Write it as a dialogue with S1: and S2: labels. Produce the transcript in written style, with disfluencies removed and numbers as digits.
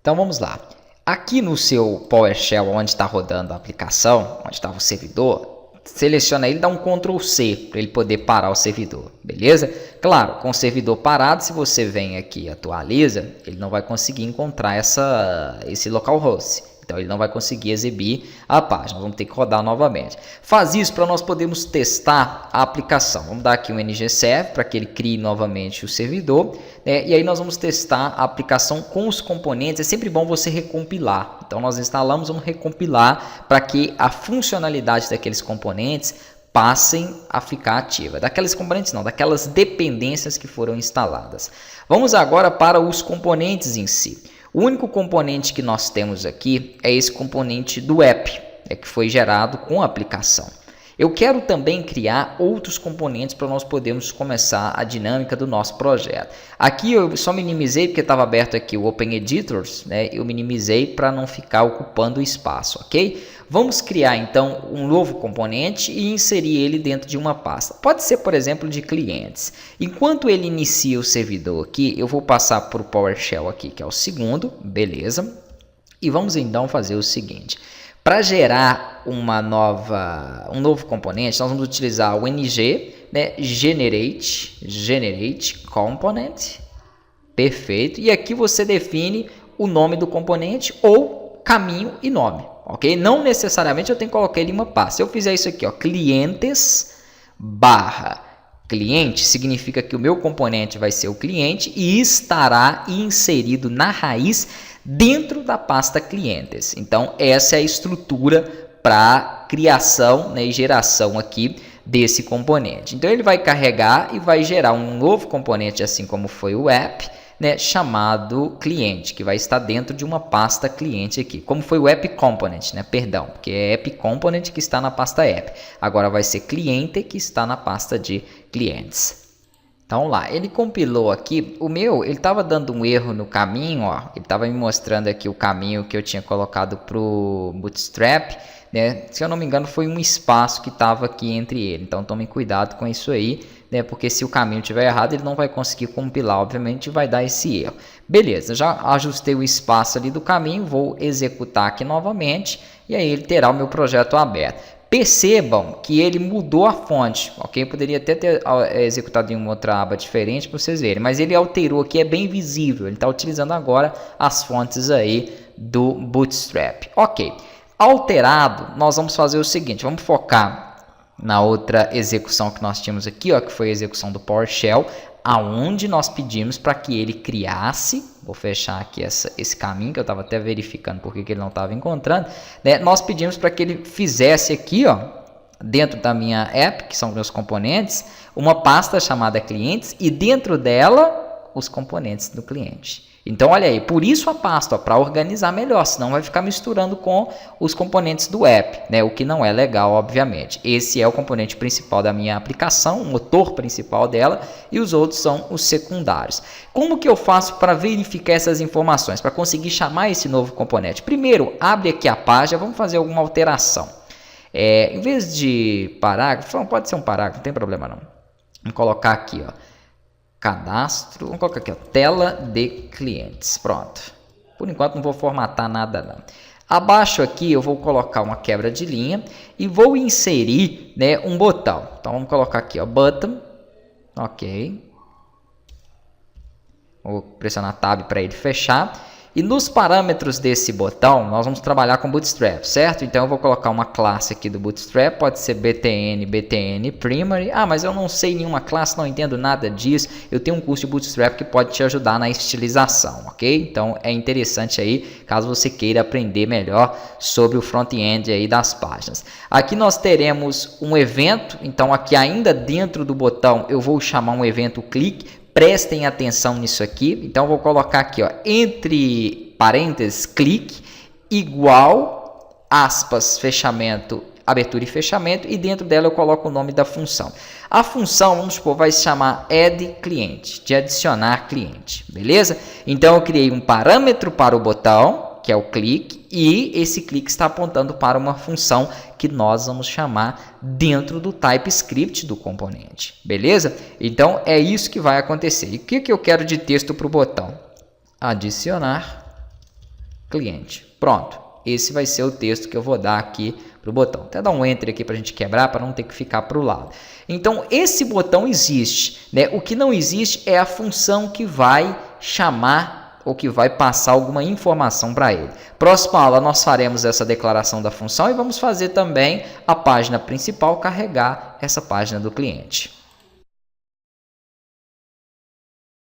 S1: Então vamos lá. Aqui no seu PowerShell, onde está rodando a aplicação, onde está o servidor, seleciona ele, dá um Ctrl C para ele poder parar o servidor, beleza? Claro, com o servidor parado, se você vem aqui e atualiza, ele não vai conseguir encontrar esse localhost. Então, ele não vai conseguir exibir a página. Vamos ter que rodar novamente. Faz isso para nós podermos testar a aplicação. Vamos dar aqui um ngserve para que ele crie novamente o servidor. Né? E aí nós vamos testar a aplicação com os componentes. É sempre bom você recompilar. Então, nós instalamos, vamos recompilar para que a funcionalidade daqueles componentes passem a ficar ativa. Daqueles componentes não, daquelas dependências que foram instaladas. Vamos agora para os componentes em si. O único componente que nós temos aqui é esse componente do app, que foi gerado com a aplicação. Eu quero também criar outros componentes para nós podermos começar a dinâmica do nosso projeto. Aqui eu só minimizei porque estava aberto aqui o Open Editors, né? Eu minimizei para não ficar ocupando espaço, ok? Vamos criar então um novo componente e inserir ele dentro de uma pasta. Pode ser, por exemplo, de clientes. Enquanto ele inicia o servidor aqui, eu vou passar para o PowerShell aqui, que é o segundo, beleza? E vamos então fazer o seguinte. Para gerar um novo componente, nós vamos utilizar o ng, né, generate component, perfeito. E aqui você define o nome do componente ou caminho e nome, ok? Não necessariamente eu tenho que colocar ele em uma pasta. Se eu fizer isso aqui, ó, clientes barra cliente, significa que o meu componente vai ser o cliente e estará inserido na raiz dentro da pasta clientes. Então, essa é a estrutura para criação, né, e geração aqui desse componente. Então, ele vai carregar e vai gerar um novo componente, assim como foi o app, né, chamado cliente, que vai estar dentro de uma pasta cliente aqui. Como foi o app component, né? Perdão, porque é app component que está na pasta app. Agora vai ser cliente que está na pasta de clientes. Então lá, ele compilou aqui, o meu, ele estava dando um erro no caminho, ó, ele estava me mostrando aqui o caminho que eu tinha colocado para o Bootstrap, né? Se eu não me engano foi um espaço que estava aqui entre ele, então tomem cuidado com isso aí, né? Porque se o caminho estiver errado, ele não vai conseguir compilar, obviamente vai dar esse erro. Beleza, já ajustei o espaço ali do caminho, vou executar aqui novamente, e aí ele terá o meu projeto aberto. Percebam que ele mudou a fonte, ok? Eu poderia até ter executado em uma outra aba diferente para vocês verem, mas ele alterou aqui, é bem visível. Ele está utilizando agora as fontes aí do Bootstrap. Ok, alterado, nós vamos fazer o seguinte, vamos focar na outra execução que nós tínhamos aqui, ó, que foi a execução do PowerShell, aonde nós pedimos para que ele criasse, vou fechar aqui esse caminho, que eu estava até verificando porque que ele não estava encontrando, né? Nós pedimos para que ele fizesse aqui, ó, dentro da minha app, que são meus componentes, uma pasta chamada clientes e dentro dela os componentes do cliente. Então, olha aí, por isso a pasta, para organizar melhor, senão vai ficar misturando com os componentes do app, né? O que não é legal, obviamente. Esse é o componente principal da minha aplicação, o motor principal dela, e os outros são os secundários. Como que eu faço para verificar essas informações, para conseguir chamar esse novo componente? Primeiro, abre aqui a página, vamos fazer alguma alteração. Em vez de parágrafo, pode ser um parágrafo, não tem problema não. Vamos colocar aqui, ó. Cadastro, vamos colocar aqui, ó, tela de clientes, pronto. Por enquanto não vou formatar nada não. Abaixo aqui eu vou colocar uma quebra de linha e vou inserir, né, um botão. Então vamos colocar aqui, ó, button, ok. Vou pressionar Tab para ele fechar. E nos parâmetros desse botão, nós vamos trabalhar com Bootstrap, certo? Então eu vou colocar uma classe aqui do Bootstrap, pode ser btn primary. Ah, mas eu não sei nenhuma classe, não entendo nada disso. Eu tenho um curso de Bootstrap que pode te ajudar na estilização, ok? Então é interessante aí, caso você queira aprender melhor sobre o front-end aí das páginas. Aqui nós teremos um evento, então aqui ainda dentro do botão eu vou chamar um evento clique. Prestem atenção nisso aqui, então vou colocar aqui, ó, entre parênteses, clique, igual, aspas, fechamento, abertura e fechamento, e dentro dela eu coloco o nome da função. A função, vamos supor, vai se chamar add cliente, de adicionar cliente, beleza? Então eu criei um parâmetro para o botão, que é o clique, e esse clique está apontando para uma função que nós vamos chamar dentro do TypeScript do componente, beleza? Então é isso que vai acontecer. E o que eu quero de texto para o botão? Adicionar cliente. Pronto, esse vai ser o texto que eu vou dar aqui para o botão. Até dar um enter aqui para a gente quebrar, para não ter que ficar para o lado. Então, esse botão existe, né? O que não existe é a função que vai chamar ou que vai passar alguma informação para ele. Próxima aula nós faremos essa declaração da função e vamos fazer também a página principal carregar essa página do cliente.